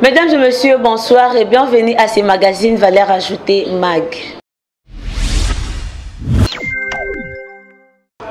Mesdames et messieurs, bonsoir et bienvenue à ce magazine Valeur Ajoutée MAG.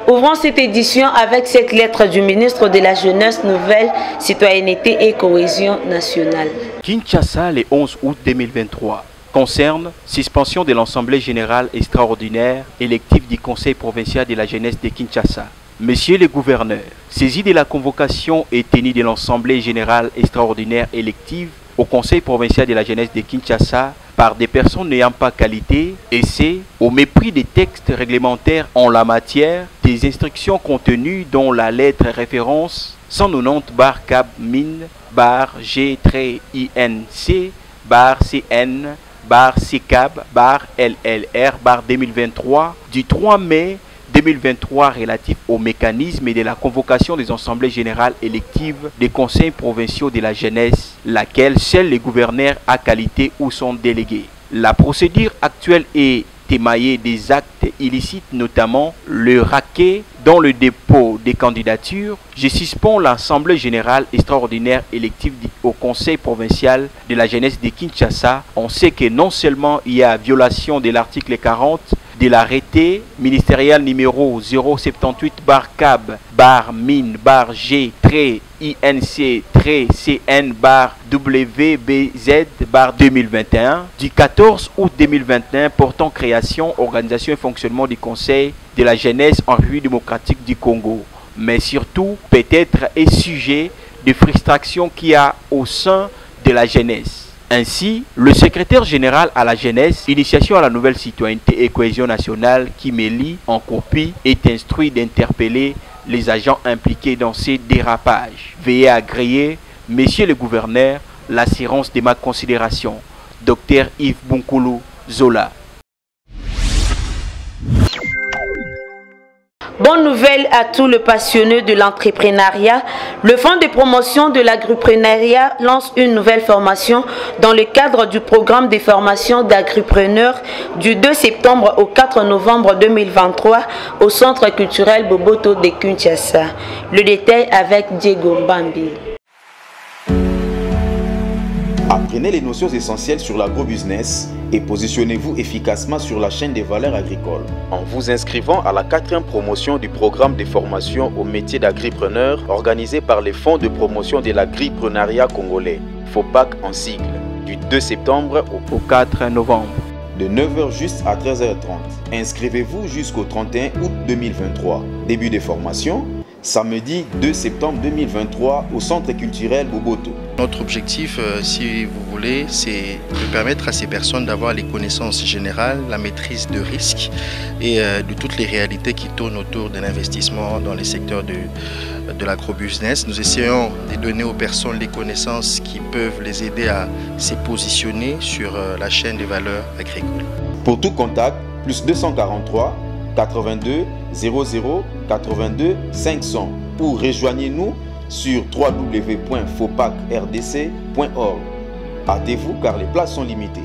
Ouvrons cette édition avec cette lettre du ministre de la Jeunesse, Nouvelle Citoyenneté et Cohésion nationale. Kinshasa, le 11 août 2023, concerne suspension de l'Assemblée générale extraordinaire élective du Conseil provincial de la jeunesse de Kinshasa. Messieurs les gouverneurs, saisi de la convocation et tenue de l'Assemblée générale extraordinaire élective au Conseil provincial de la jeunesse de Kinshasa par des personnes n'ayant pas qualité, et c'est au mépris des textes réglementaires en la matière, des instructions contenues dans la lettre référence 190-G-INC-CN-CAB-LLR-2023 du 3 mai 2023 relatif au mécanisme de la convocation des assemblées générales électives des conseils provinciaux de la jeunesse, laquelle seuls les gouverneurs à qualité ou sont délégués. La procédure actuelle est émaillée des actes illicites, notamment le racket dans le dépôt des candidatures. Je suspends l'Assemblée générale extraordinaire élective au Conseil provincial de la jeunesse de Kinshasa. On sait que non seulement il y a violation de l'article 40 de l'arrêté ministériel numéro 078-CAB-MIN-G-INC-CN-WBZ-2021 du 14 août 2021 portant création, organisation et fonctionnement du Conseil de la jeunesse en République démocratique du Congo, mais surtout peut-être est sujet de frustration qu'il y a au sein de la jeunesse. Ainsi, le secrétaire général à la jeunesse, initiation à la nouvelle citoyenneté et cohésion nationale qui me lie en copie, est instruit d'interpeller les agents impliqués dans ces dérapages. Veuillez agréer, messieurs les gouverneurs, l'assurance de ma considération. Dr Yves Bunkoulou Zola. Bonne nouvelle à tous les passionnés de l'entrepreneuriat. Le Fonds de promotion de l'agriprenariat lance une nouvelle formation dans le cadre du programme de formation d'agripreneurs du 2 septembre au 4 novembre 2023 au Centre culturel Boboto de Kinshasa. Le détail avec Diego Mbambi. Apprenez les notions essentielles sur l'agrobusiness et positionnez-vous efficacement sur la chaîne des valeurs agricoles. En vous inscrivant à la 4e promotion du programme de formation au métier d'agripreneur organisé par les fonds de promotion de l'agriprenariat congolais, FOPAC en sigle, du 2 septembre au 4 novembre. De 9h juste à 13h30. Inscrivez-vous jusqu'au 31 août 2023. Début des formations, samedi 2 septembre 2023 au Centre culturel Boboto. Notre objectif, si vous voulez, c'est de permettre à ces personnes d'avoir les connaissances générales, la maîtrise de risques et de toutes les réalités qui tournent autour de l'investissement dans les secteurs de l'agrobusiness. Nous essayons de donner aux personnes les connaissances qui peuvent les aider à se positionner sur la chaîne des valeurs agricoles. Pour tout contact, plus 243 82 00 82 500 ou rejoignez-nous sur www.fopacrdc.org. Hâtez-vous car les places sont limitées.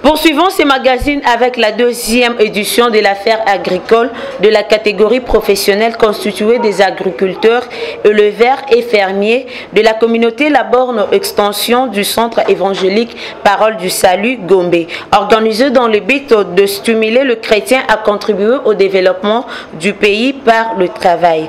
Poursuivons ce magazine avec la 2e édition de l'affaire agricole de la catégorie professionnelle constituée des agriculteurs, éleveurs et fermiers de la communauté La Borne Extension du Centre évangélique Parole du Salut Gombe, organisée dans le but de stimuler le chrétien à contribuer au développement du pays par le travail.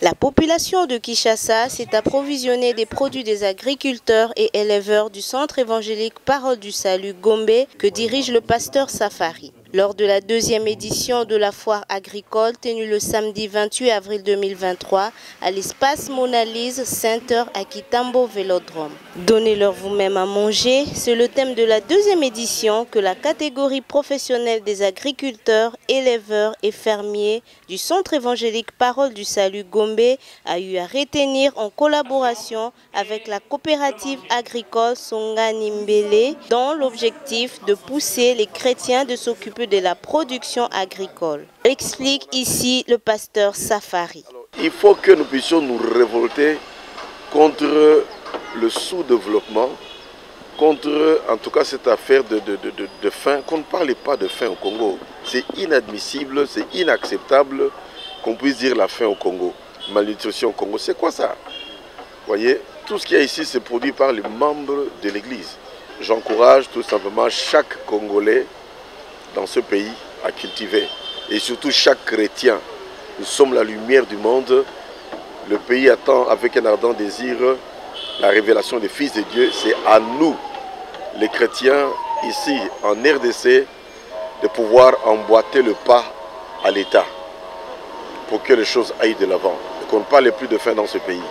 La population de Kinshasa s'est approvisionnée des produits des agriculteurs et éleveurs du Centre évangélique Parole du Salut Gombe que dirige le pasteur Safari. Lors de la 2e édition de la foire agricole tenue le samedi 28 avril 2023 à l'espace Monalise Center à Kitambo Vélodrome. Donnez-leur vous-même à manger, c'est le thème de la 2e édition que la catégorie professionnelle des agriculteurs, éleveurs et fermiers du Centre évangélique Parole du Salut Gombe a eu à retenir en collaboration avec la coopérative agricole Songani Mbele dans l'objectif de pousser les chrétiens de s'occuper de la production agricole. Explique ici le pasteur Safari. Il faut que nous puissions nous révolter contre le sous-développement contre, en tout cas, cette affaire de faim, qu'on ne parle pas de faim au Congo. C'est inadmissible, c'est inacceptable qu'on puisse dire la faim au Congo. Malnutrition au Congo, c'est quoi ça? Vous voyez, tout ce qu'il y a ici, c'est produit par les membres de l'Église. J'encourage tout simplement chaque Congolais dans ce pays à cultiver. Et surtout chaque chrétien. Nous sommes la lumière du monde. Le pays attend avec un ardent désir la révélation des fils de Dieu. C'est à nous, les chrétiens, ici en RDC, de pouvoir emboîter le pas à l'État pour que les choses aillent de l'avant. Qu'on ne parle plus de faim dans ce pays.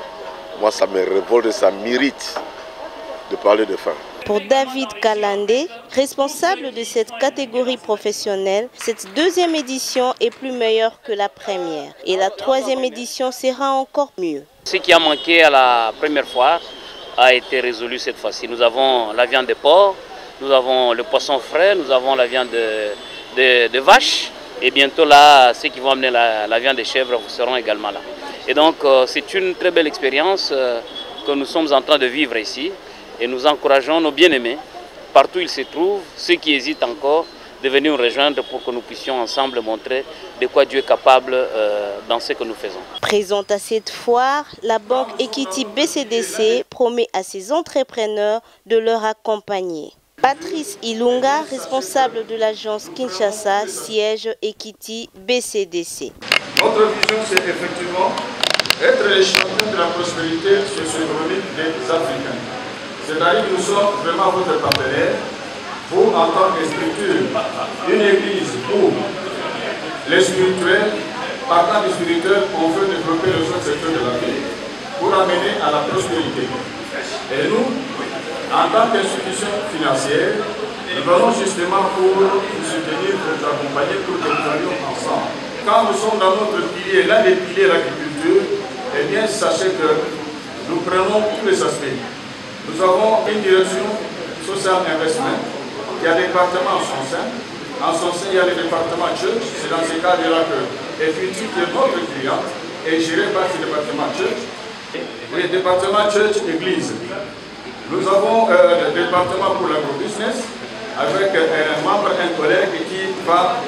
Moi, ça me révolte, ça m'irrite de parler de faim. Pour David Kalandé, responsable de cette catégorie professionnelle, cette deuxième édition est plus meilleure que la première. Et la troisième édition sera encore mieux. Ce qui a manqué à la première fois a été résolu cette fois-ci. Nous avons la viande de porc, nous avons le poisson frais, nous avons la viande de vache. Et bientôt là, ceux qui vont amener la viande de chèvre seront également là. Et donc c'est une très belle expérience que nous sommes en train de vivre ici. Et nous encourageons nos bien-aimés, partout où ils se trouvent, ceux qui hésitent encore, de venir nous rejoindre pour que nous puissions ensemble montrer de quoi Dieu est capable dans ce que nous faisons. Présente à cette foire, la banque Equity BCDC promet à ses entrepreneurs de leur accompagner. Patrice Ilunga, responsable de l'agence Kinshasa, siège Equity BCDC. Notre vision, c'est effectivement être les champions de la prospérité socio-économique des Africains. C'est-à-dire que nous sommes vraiment votre partenaire, vous en tant que structure, une église où les spirituels, partant du spirituel, on veut développer le secteur de la vie pour amener à la prospérité. Et nous, en tant qu'institution financière, nous venons justement pour vous soutenir, pour vous accompagner, pour que nous allions ensemble. Quand nous sommes dans notre pilier, l'un des piliers de l'agriculture, eh bien sachez que nous prenons tous les aspects. Nous avons une direction social investment qui a des départements en son sein. En son sein, il y a le département church. C'est dans ce cadre-là que Equity, qui est notre client, est géré par ce département church. Le département church église. Nous avons le département pour l'agrobusiness avec un membre, un collègue qui va,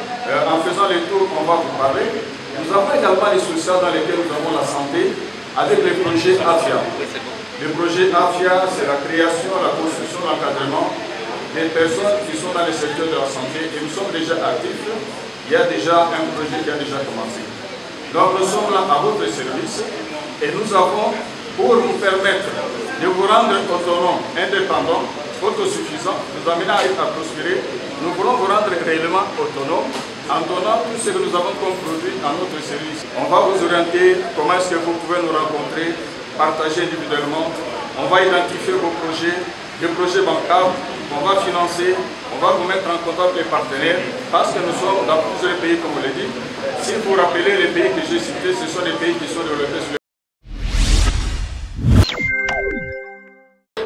en faisant les tours, on va vous parler. Nous avons également les sociaux dans lesquels nous avons la santé avec les projets AFIA. Le projet AFIA, c'est la création, la construction, l'encadrement des personnes qui sont dans le secteur de la santé et nous sommes déjà actifs. Il y a déjà un projet qui a déjà commencé. Donc nous sommes là à votre service et nous avons, pour vous permettre de vous rendre autonome, indépendant, autosuffisant, nous amener à prospérer, nous voulons vous rendre réellement autonome en donnant tout ce que nous avons comme produit à notre service. On va vous orienter comment est-ce que vous pouvez nous rencontrer, partager individuellement, on va identifier vos projets, des projets bancables, on va financer, on va vous mettre en contact avec les partenaires, parce que nous sommes dans plusieurs pays, comme vous l'avez dit. Si vous vous rappelez les pays que j'ai cités, ce sont des pays qui sont développés sur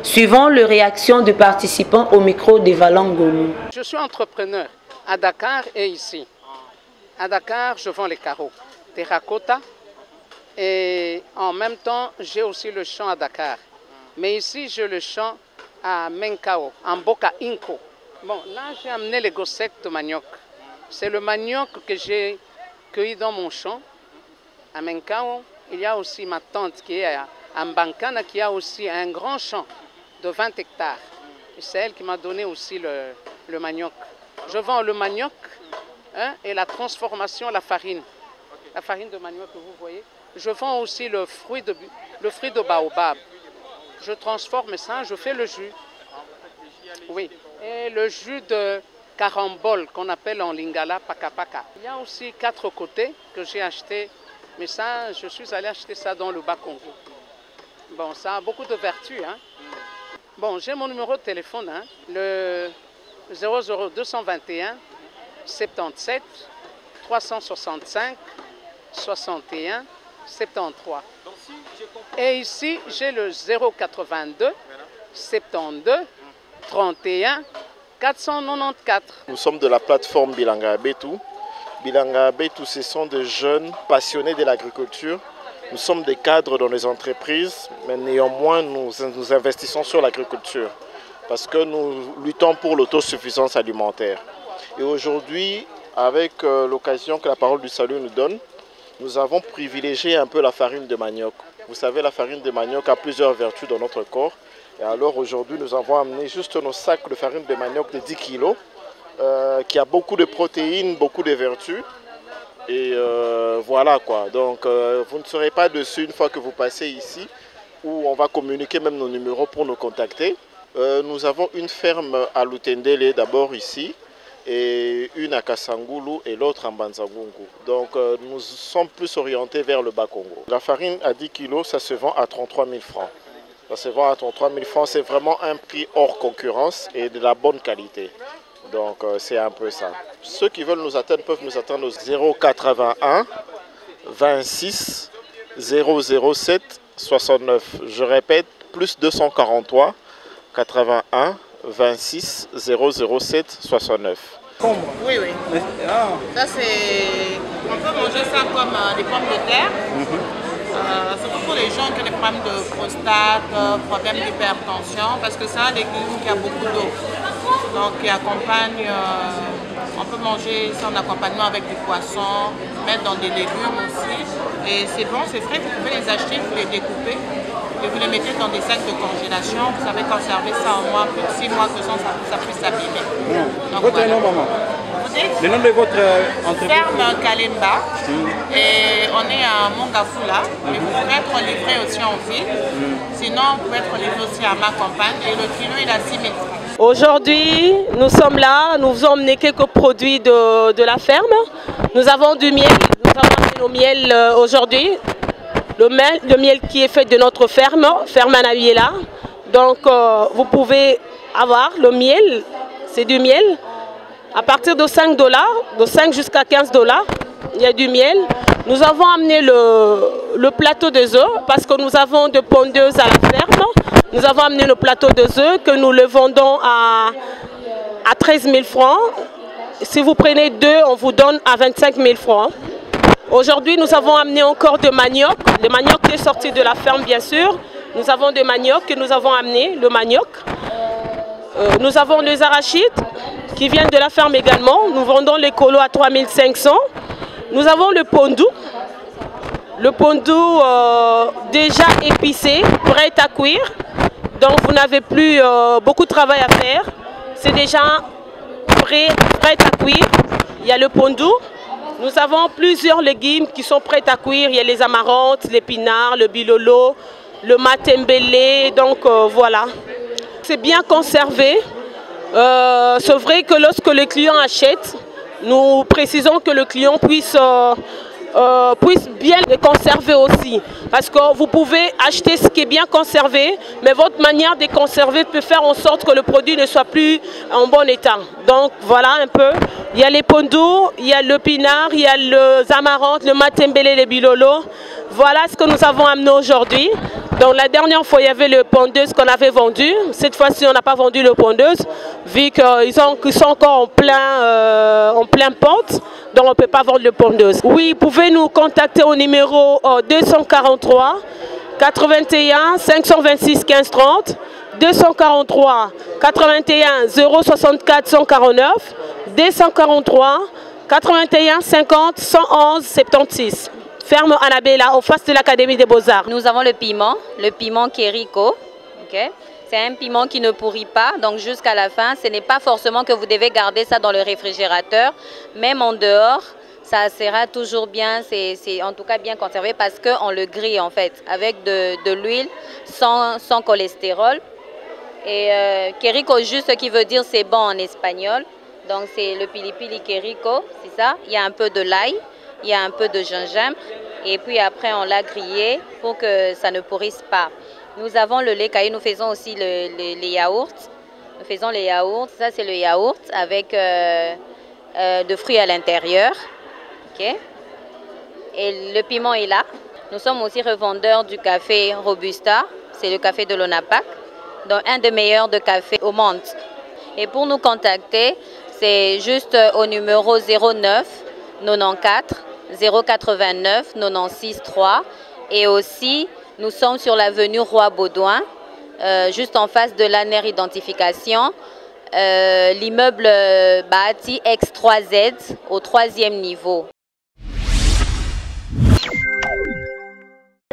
Suivant les réactions de participants au micro de Valangolu. Je suis entrepreneur à Dakar et ici. À Dakar, je vends les carreaux, terracotta. Et en même temps, j'ai aussi le champ à Dakar. Mais ici, j'ai le champ à Menkao, en Boka Inko. Bon, là, j'ai amené les gossec de manioc. C'est le manioc que j'ai cueilli dans mon champ. À Menkao, il y a aussi ma tante qui est à Mbankana, qui a aussi un grand champ de 20 hectares. C'est elle qui m'a donné aussi le manioc. Je vends le manioc et la transformation, la farine. La farine de manioc que vous voyez. Je vends aussi le fruit de baobab. Je transforme ça, je fais le jus. Oui. Et le jus de carambole qu'on appelle en lingala pakapaka. Il y a aussi 4 côtés que j'ai acheté. Mais ça, je suis allé acheter ça dans le Bas-Congo. Bon, ça a beaucoup de vertus. Hein. Bon, j'ai mon numéro de téléphone, hein, le 00221 77 365 61 73. Et ici, j'ai le 082 72 31 494. Nous sommes de la plateforme Bilanga Abetu. Bilanga Abetu, ce sont des jeunes passionnés de l'agriculture. Nous sommes des cadres dans les entreprises, mais néanmoins, nous investissons sur l'agriculture. parce que nous luttons pour l'autosuffisance alimentaire. Et aujourd'hui, avec l'occasion que la Parole du Salut nous donne, nous avons privilégié un peu la farine de manioc. Vous savez, la farine de manioc a plusieurs vertus dans notre corps. Et alors aujourd'hui, nous avons amené juste nos sacs de farine de manioc de 10 kg, qui a beaucoup de protéines, beaucoup de vertus. Et voilà quoi. Donc vous ne serez pas dessus une fois que vous passez ici, où on va communiquer même nos numéros pour nous contacter. Nous avons une ferme à Lutendele d'abord ici, et une à Kasangulu et l'autre en Banzagungu. Donc nous sommes plus orientés vers le Bas-Congo. La farine à 10 kg, ça se vend à 33 000 francs. Ça se vend à 33 000 francs, c'est vraiment un prix hors concurrence et de la bonne qualité. Donc c'est un peu ça. Ceux qui veulent nous atteindre peuvent nous atteindre au 081 26 007 69. Je répète, plus 243 81 26 007 69. Oui, oui. Ça c'est... On peut manger ça comme des pommes de terre. Surtout pour les gens qui ont des problèmes de prostate, problèmes d'hypertension, parce que c'est un légume qui a beaucoup d'eau. Donc qui accompagne, on peut manger ça en accompagnement avec du poisson, mettre dans des légumes aussi. Et c'est bon, c'est frais, vous pouvez les acheter, vous les découpez et vous les mettez dans des sacs de congélation. Vous savez conserver ça au moins plus de 6 mois que ça puisse s'abîmer. Votre nom, maman? Le nom de votre entreprise? Ferme Kalemba. Et on est à Mongafula. Et vous pouvez être livré aussi en ville. Sinon, vous pouvez être livré aussi à ma campagne. Et le kilo, il a 6 000 francs. Aujourd'hui, nous sommes là, nous vous emmenons quelques produits de la ferme. Nous avons du miel, nous avons amené nos miels aujourd'hui. Le miel qui est fait de notre ferme Anabiela. Donc vous pouvez avoir le miel, c'est du miel. À partir de 5 $, de 5 jusqu'à 15 $, il y a du miel. Nous avons amené le plateau des œufs parce que nous avons de pondeuses à la ferme. Nous avons amené le plateau des œufs que nous le vendons à 13 000 francs. Si vous prenez 2, on vous donne à 25 000 francs. Aujourd'hui, nous avons amené encore de manioc. Le manioc qui est sorti de la ferme, bien sûr. Nous avons de manioc que nous avons amené, le manioc. Nous avons les arachides qui viennent de la ferme également. Nous vendons les colos à 3 500. Nous avons le pondou. Le pondou déjà épicé, prêt à cuire. Donc vous n'avez plus beaucoup de travail à faire. C'est déjà prêt à cuire. Il y a le pondou. Nous avons plusieurs légumes qui sont prêts à cuire. Il y a les amarantes, l'épinard, le bilolo, le matembele. Donc voilà. C'est bien conservé. C'est vrai que lorsque le client achète, nous précisons que le client puisse bien les conserver aussi. Parce que vous pouvez acheter ce qui est bien conservé, mais votre manière de conserver peut faire en sorte que le produit ne soit plus en bon état. Donc voilà un peu. Il y a les pondous, il y a le pinard, il y a les amarantes, le matembele, les bilolo. Voilà ce que nous avons amené aujourd'hui. Donc la dernière fois, il y avait le pondeuse qu'on avait vendu. Cette fois-ci, on n'a pas vendu le pondeuse, vu qu'ils sont encore en plein pente. Donc on ne peut pas vendre le pondeuse. Oui, vous pouvez nous contacter au numéro 243 81 526 15 30, 243 81 064 149, 243 81 50 111 76. Ferme Anabiela, en face de l'Académie des Beaux-Arts. Nous avons le piment Kériko. Okay. C'est un piment qui ne pourrit pas, donc jusqu'à la fin. Ce n'est pas forcément que vous devez garder ça dans le réfrigérateur. Même en dehors, ça sera toujours bien, c'est en tout cas bien conservé parce qu'on le grille en fait avec de l'huile sans cholestérol. Et Kériko, juste ce qui veut dire c'est bon en espagnol. Donc c'est le pilipili Kériko, c'est ça. Il y a un peu de l'ail. Il y a un peu de gingembre et puis après on l'a grillé pour que ça ne pourrisse pas. Nous avons le lait caillé, nous faisons aussi les yaourts. Nous faisons les yaourts, ça c'est le yaourt avec de fruits à l'intérieur. Okay. Et le piment est là. Nous sommes aussi revendeurs du café Robusta, c'est le café de l'ONAPAC, donc un des meilleurs de café au monde. Et pour nous contacter, c'est juste au numéro 09 94 089 96 3 et aussi nous sommes sur l'avenue Roi Baudouin juste en face de l'ANER Identification, l'immeuble bâti X3Z au 3e niveau.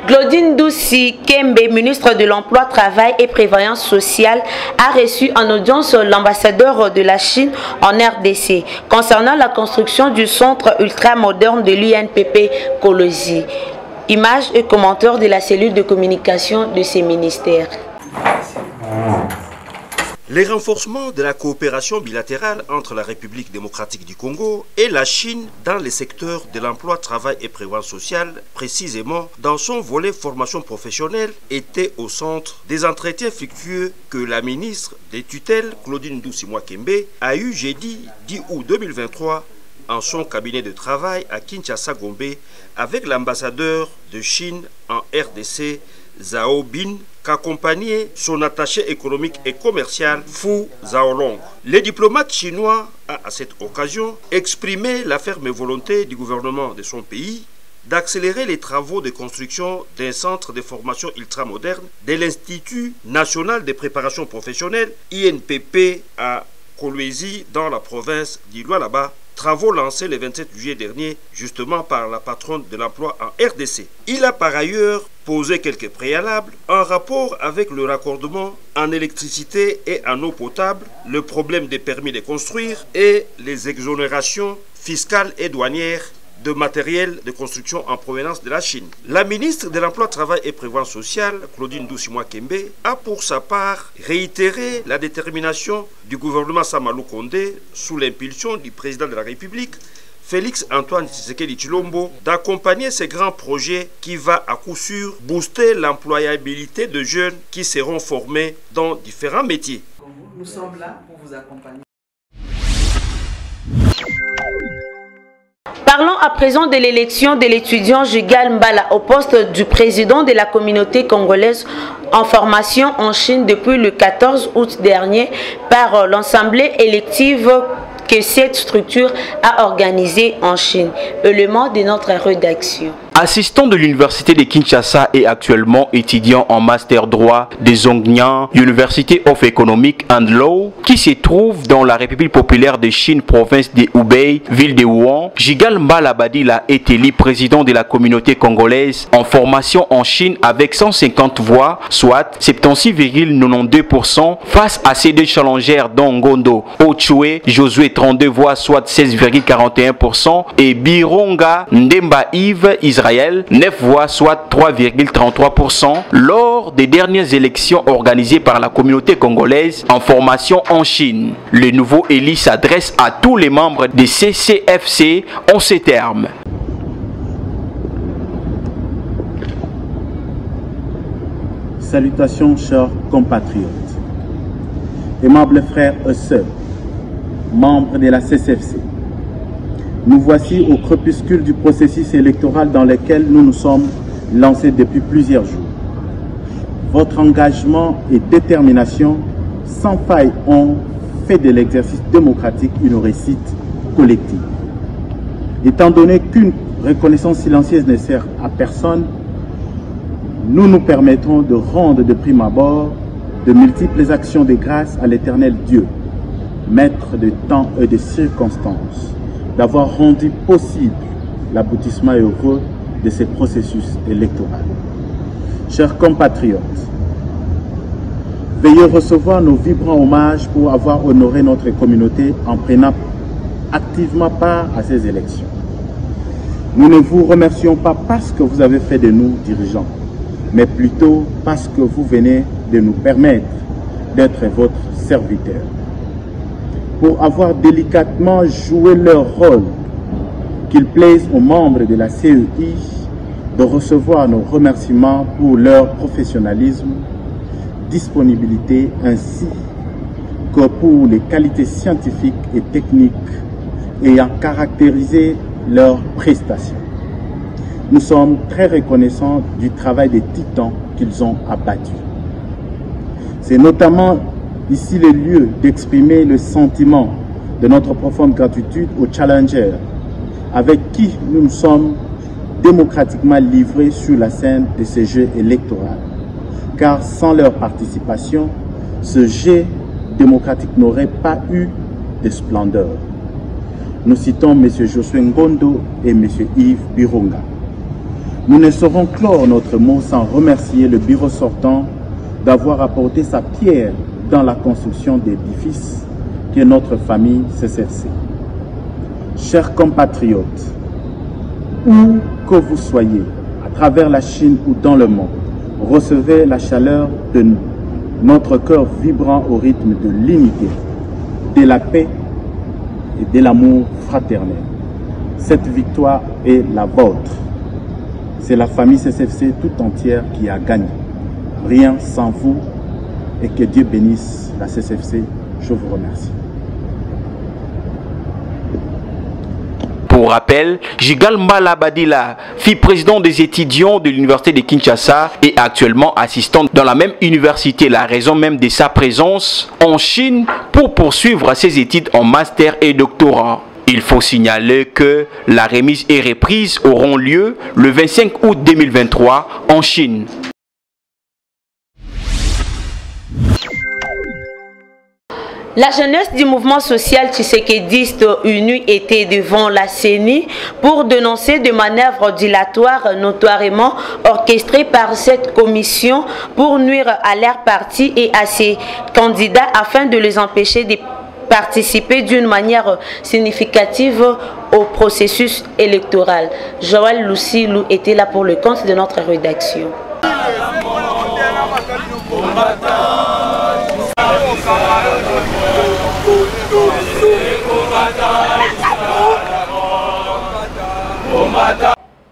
Claudine Doussi Kembe, ministre de l'Emploi, Travail et Prévoyance sociale, a reçu en audience l'ambassadeur de la Chine en RDC concernant la construction du centre ultramoderne de l'UNPP Kolosi. Images et commentaires de la cellule de communication de ces ministères. Les renforcements de la coopération bilatérale entre la République démocratique du Congo et la Chine dans les secteurs de l'emploi, travail et prévoyance sociale, précisément dans son volet formation professionnelle, étaient au centre des entretiens fructueux que la ministre des tutelles, Claudine Doussi Kembe, a eu jeudi 10 août 2023 en son cabinet de travail à Kinshasa Gombe avec l'ambassadeur de Chine en RDC, Zhao Bin, qu'accompagnait son attaché économique et commercial Fu Zhaolong. Le diplomate chinois a à cette occasion exprimé la ferme volonté du gouvernement de son pays d'accélérer les travaux de construction d'un centre de formation ultramoderne de l'Institut national de préparation professionnelle INPP à Kolwezi dans la province du Lualaba. Travaux lancés le 27 juillet dernier, justement par la patronne de l'emploi en RDC. Il a par ailleurs posé quelques préalables en rapport avec le raccordement en électricité et en eau potable, le problème des permis de construire et les exonérations fiscales et douanières de matériel de construction en provenance de la Chine. La ministre de l'Emploi, Travail et Prévoyance sociale, Claudine Doussi Kembe, a pour sa part réitéré la détermination du gouvernement Samalou Kondé, sous l'impulsion du président de la République, Félix Antoine Tshisekedi Tshilombo, d'accompagner ces grands projets qui va à coup sûr booster l'employabilité de jeunes qui seront formés dans différents métiers. Nous sommes là pour vous accompagner. Parlons à présent de l'élection de l'étudiant Jigal Mbala au poste du président de la communauté congolaise en formation en Chine depuis le 14 août dernier par l'Assemblée élective que cette structure a organisée en Chine. Élément de notre rédaction. Assistant de l'université de Kinshasa et actuellement étudiant en master droit de Zhongnian, University of Economic and Law, qui se trouve dans la République populaire de Chine, province de Hubei, ville de Wuhan, Jigal Mbala Badila est élu président de la communauté congolaise en formation en Chine avec 150 voix, soit 76,92% face à ses deux challengers dont Ngondo Ochue, Josué 32 voix, soit 16,41% et Bironga Ndemba Yves Israël 9 voix, soit 3,33% lors des dernières élections organisées par la communauté congolaise en formation en Chine. Le nouveau élu s'adresse à tous les membres des CCFC en ces termes. Salutations chers compatriotes, aimables frères et sœurs, membres de la CCFC. Nous voici au crépuscule du processus électoral dans lequel nous nous sommes lancés depuis plusieurs jours. Votre engagement et détermination sans faille ont fait de l'exercice démocratique une réussite collective. Étant donné qu'une reconnaissance silencieuse ne sert à personne, nous nous permettrons de rendre de prime abord de multiples actions de grâce à l'Éternel Dieu, maître de temps et de circonstances, d'avoir rendu possible l'aboutissement heureux de ce processus électoral. Chers compatriotes, veuillez recevoir nos vibrants hommages pour avoir honoré notre communauté en prenant activement part à ces élections. Nous ne vous remercions pas parce que vous avez fait de nous dirigeants, mais plutôt parce que vous venez de nous permettre d'être votre serviteur. Pour avoir délicatement joué leur rôle, qu'il plaise aux membres de la CEI de recevoir nos remerciements pour leur professionnalisme, disponibilité ainsi que pour les qualités scientifiques et techniques ayant caractérisé leurs prestations. Nous sommes très reconnaissants du travail des titans qu'ils ont abattu. C'est notamment ici le lieu d'exprimer le sentiment de notre profonde gratitude aux challengers avec qui nous nous sommes démocratiquement livrés sur la scène de ces jeux électoraux. car sans leur participation, ce jet démocratique n'aurait pas eu de splendeur. Nous citons M. Josué Ngondo et M. Yves Bironga. Nous ne saurons clore notre mot sans remercier le bureau sortant d'avoir apporté sa pierre dans la construction d'édifices qui est notre famille CCFC. Chers compatriotes, où que vous soyez, à travers la Chine ou dans le monde, recevez la chaleur de notre cœur vibrant au rythme de l'unité, de la paix et de l'amour fraternel. Cette victoire est la vôtre. C'est la famille CCFC tout entière qui a gagné. Rien sans vous et que Dieu bénisse la CCFC. Je vous remercie. Pour rappel, Jigal Mbala Badila, fille président des étudiants de l'université de Kinshasa et actuellement assistante dans la même université, la raison même de sa présence en Chine pour poursuivre ses études en master et doctorat. Il faut signaler que la remise et reprise auront lieu le 25 août 2023 en Chine. La jeunesse du mouvement social tshisekédiste uni était devant la CENI pour dénoncer des manœuvres dilatoires notoirement orchestrées par cette commission pour nuire à leur parti et à ses candidats afin de les empêcher de participer d'une manière significative au processus électoral. Joël Lucilou était là pour le compte de notre rédaction.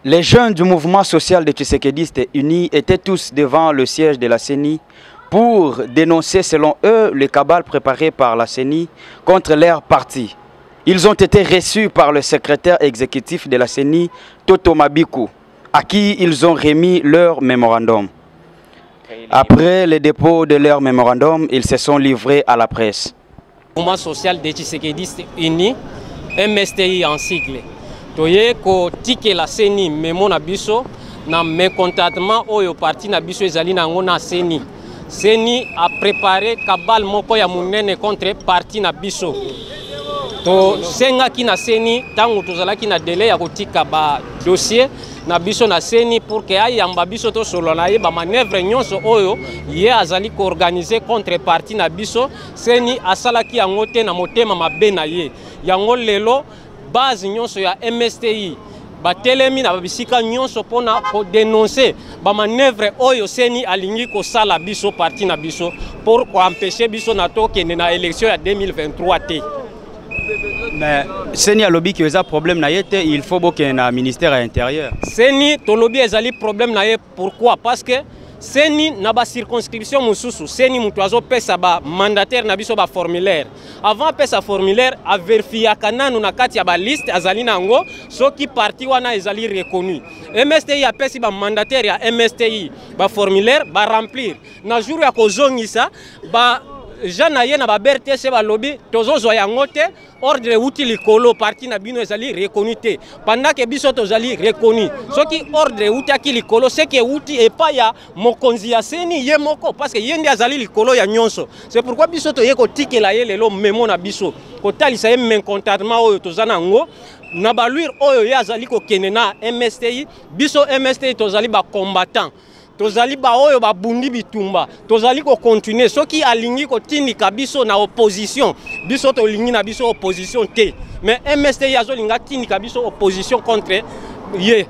Les jeunes du mouvement social des Tshisekédistes unis étaient tous devant le siège de la CENI pour dénoncer selon eux le cabale préparé par la CENI contre leur parti. Ils ont été reçus par le secrétaire exécutif de la CENI, Toto Mabikou, à qui ils ont remis leur mémorandum. Après le dépôt de leur mémorandum, ils se sont livrés à la presse. Le mouvement social des Tshisekédistes unis, MSTI en sigle. Toye ko tike la CENI memo na biso na mécontentement oyo parti na biso ezali nango na CENI. CENI a préparé kabal moko ya munene contre parti na biso. To senga ki na CENI tango tozalaki na délai ya kotika ba dossier na biso na CENI pour que ayamba biso to solo na ye ba manœuvre nyonso oyo ye azali ko organiser contre parti na biso. CENI asalaki yango te na motema mabe na ye. Yango lelo base nyonso ya MSTI batelemi na babisika nyonso pona ko dénoncer ba manœuvre oyo CENI alingi ko sala biso parti na biso pour ko empêcher biso na to kende na élection ya 2023 te. Mais CENI a lobby qui a problème na yete, il faut que na ministère intérieur. CENI to lobby ezali problème na ye, pourquoi? Parce que CENI na ba circonscription mususu CENI mutu azo pesa ba mandataire na biso ba formulaire. Avant pesa formulaire a vérifier kananu na kati ya ba liste azali nango soki parti wana ezali reconnu. MSTI a pesi ba mandataire ya MSTI ba formulaire ba remplir. Na jour ya kozongisa ba Jana ye na ba BRTC ba lobby tozozo yango te ordre uti likolo parti na bino ezali reconnu te pendant que biso tozali reconnu soki ordre uti aki likolo c'est que uti e pa ya mokonzi ya CENI ye moko parce que yende azali likolo ya nyonso. C'est pourquoi biso to ye ko tikela ye lelo memo na biso ko talisa ye mencontentement oyo tozana ngo na baluire oyo ye azali ko kene na MSTI biso MSTI tozali ba combattant tozali ba oyo ba bundi bitumba tozali ko continuer soki alingi ko tindika biso na opposition biso to lingi na biso opposition te mais MSTI azo linga tindika biso opposition contre ye.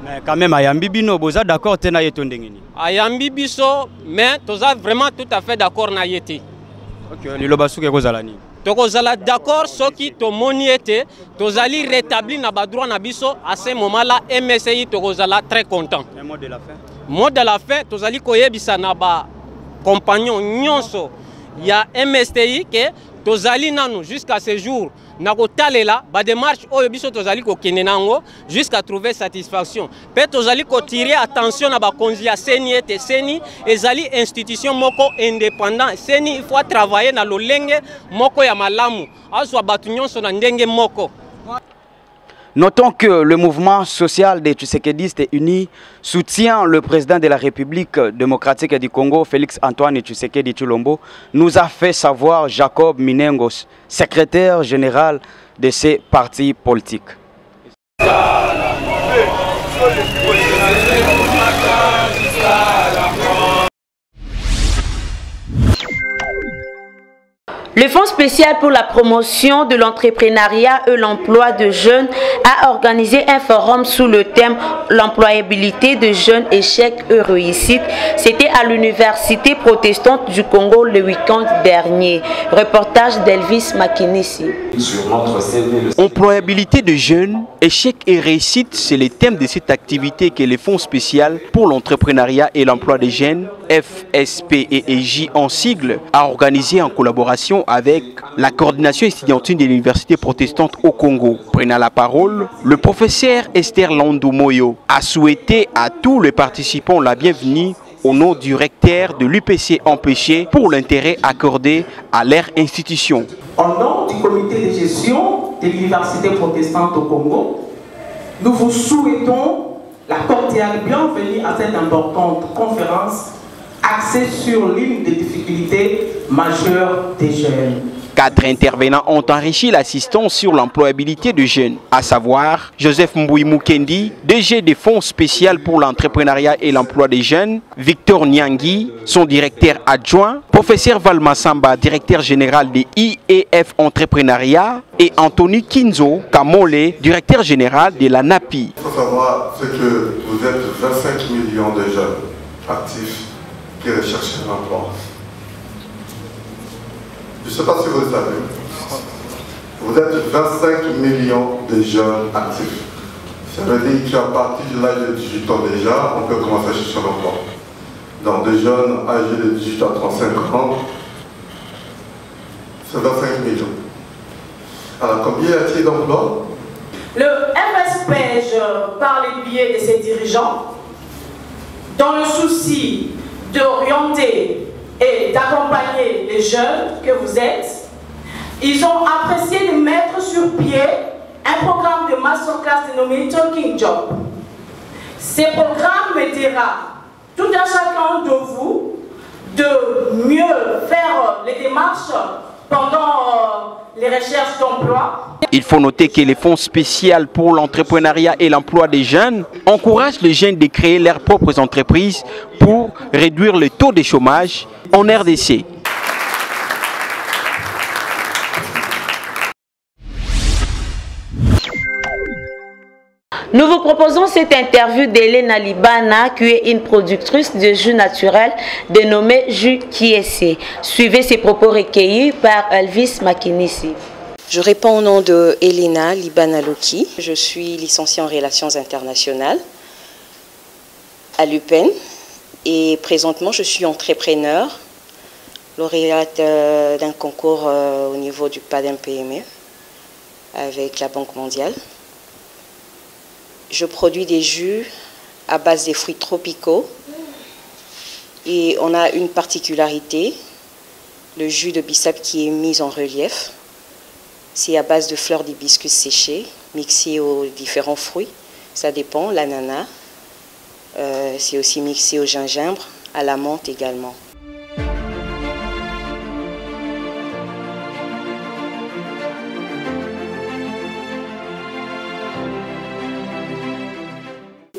Mais quand même ayambi bino boza d'accord te na yeto ndengeni ayambi biso mais toza vraiment tout à fait d'accord na yete. OK liloba suke kozala ni tokozala d'accord soki tomoni ete tozali rétabli na ba droit na biso à ce moment là MSTI tokozala très content. Un mot de la fin. Mot de la fin, tozali koyebisa na ba compagnon nyonso ya MSTI que tozali nanu jusqu'à ce jour na kotalela ba démarche oyo biso tozali ko kenenango jusqu'à trouver satisfaction. Pe tozali ko tirer attention na ba konzi ya CENI ete CENI ezali institution moko indépendant. CENI il faut travailler na lolenge moko ya malamu azwa batu nyonso na ndenge moko. Notons que le mouvement social des Tshisekédistes unis soutient le président de la République démocratique du Congo, Félix Antoine Tshisekedi Tshilombo, nous a fait savoir Jacob Minengos, secrétaire général de ces partis politiques. Le Fonds spécial pour la promotion de l'entrepreneuriat et l'emploi de jeunes a organisé un forum sous le thème « L'employabilité de jeunes, échecs et réussites ». C'était à l'Université protestante du Congo le week-end dernier. Reportage d'Elvis Makinissi. Employabilité de jeunes, échecs et réussites, c'est le thème de cette activité que le Fonds spécial pour l'entrepreneuriat et l'emploi des jeunes, FSP et EJ en sigle, a organisé en collaboration avec la coordination estudiantine de l'Université protestante au Congo. Prenant la parole, le professeur Esther Landoumoyo a souhaité à tous les participants la bienvenue au nom du recteur de l'UPC empêché pour l'intérêt accordé à leur institution. Au nom du comité de gestion de l'Université protestante au Congo, nous vous souhaitons la cordiale bienvenue à cette importante conférence axée sur l'une des difficultés majeures des jeunes. 4 intervenants ont enrichi l'assistance sur l'employabilité de jeunes, à savoir Joseph Mbouy Mukendi, DG des Fonds spécial pour l'entrepreneuriat et l'emploi des jeunes, Victor Nyangui, son directeur adjoint, professeur Valmasamba, directeur général des IEF Entrepreneuriat, et Anthony Kinzo Kamole, directeur général de la NAPI. Il faut savoir que vous êtes 25 millions de jeunes actifs qui recherchent un emploi. Je ne sais pas si vous le savez, vous êtes 25 millions de jeunes actifs. Ça veut dire qu'à partir de l'âge de 18 ans déjà, on peut commencer à chercher un emploi. Donc des jeunes âgés de 18 à 35 ans, c'est 25 millions. Alors combien y a-t-il d'emplois? Le FSP, par les biais de ses dirigeants, dans le souci d'orienter et d'accompagner les jeunes que vous êtes, ils ont apprécié de mettre sur pied un programme de masterclass dénommé Talking Job. Ce programme aidera tout un chacun de vous de mieux faire les démarches pendant les recherches d'emploi. Il faut noter que les fonds spéciaux pour l'entrepreneuriat et l'emploi des jeunes encouragent les jeunes de créer leurs propres entreprises pour réduire le taux de chômage en RDC. Nous vous proposons cette interview d'Elena Libana, qui est une productrice de jus naturel dénommé Jus Kiese. Suivez ses propos recueillis par Elvis Makinissi. Je réponds au nom de Elena Libana Loki. Je suis licenciée en relations internationales à l'UPEN et présentement je suis entrepreneur, lauréate d'un concours au niveau du PADEM PME avec la Banque mondiale. Je produis des jus à base des fruits tropicaux et on a une particularité, le jus de bissap qui est mis en relief. C'est à base de fleurs d'hibiscus séchées, mixées aux différents fruits. Ça dépend, l'ananas. C'est aussi mixé au gingembre, à la menthe également.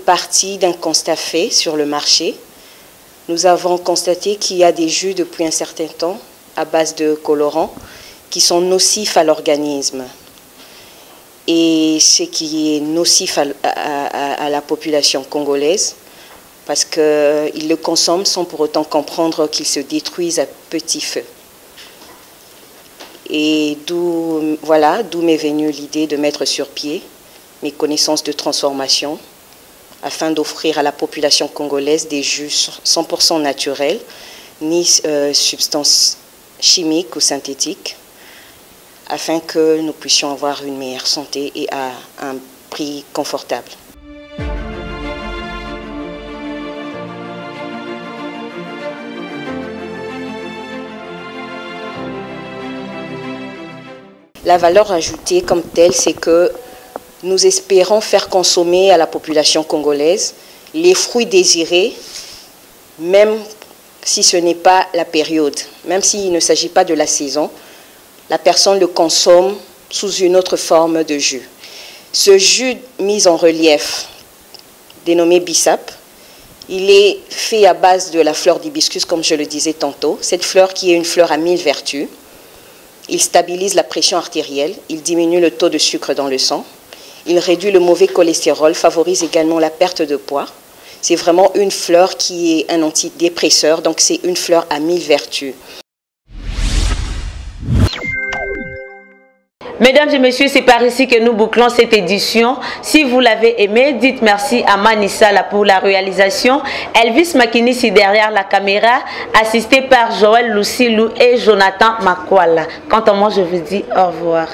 Partie d'un constat fait sur le marché, nous avons constaté qu'il y a des jus depuis un certain temps à base de colorants qui sont nocifs à l'organisme. Et ce qui est nocif à la population congolaise, parce qu'ils le consomment sans pour autant comprendre qu'ils se détruisent à petit feu. Et d'où m'est venue l'idée de mettre sur pied mes connaissances de transformation afin d'offrir à la population congolaise des jus 100% naturels, ni substances chimiques ou synthétiques, afin que nous puissions avoir une meilleure santé et à un prix confortable. La valeur ajoutée comme telle, c'est que nous espérons faire consommer à la population congolaise les fruits désirés, même si ce n'est pas la période, même s'il ne s'agit pas de la saison, la personne le consomme sous une autre forme de jus. Ce jus mis en relief, dénommé bissap, il est fait à base de la fleur d'hibiscus, comme je le disais tantôt. Cette fleur qui est une fleur à 1000 vertus. Il stabilise la pression artérielle, il diminue le taux de sucre dans le sang, il réduit le mauvais cholestérol, favorise également la perte de poids. C'est vraiment une fleur qui est un antidépresseur, donc c'est une fleur à 1000 vertus. Mesdames et messieurs, c'est par ici que nous bouclons cette édition. Si vous l'avez aimé, dites merci à Manissala pour la réalisation. Elvis Makinissi derrière la caméra, assisté par Joël Lucilou et Jonathan Makwala. Quant à moi, je vous dis au revoir.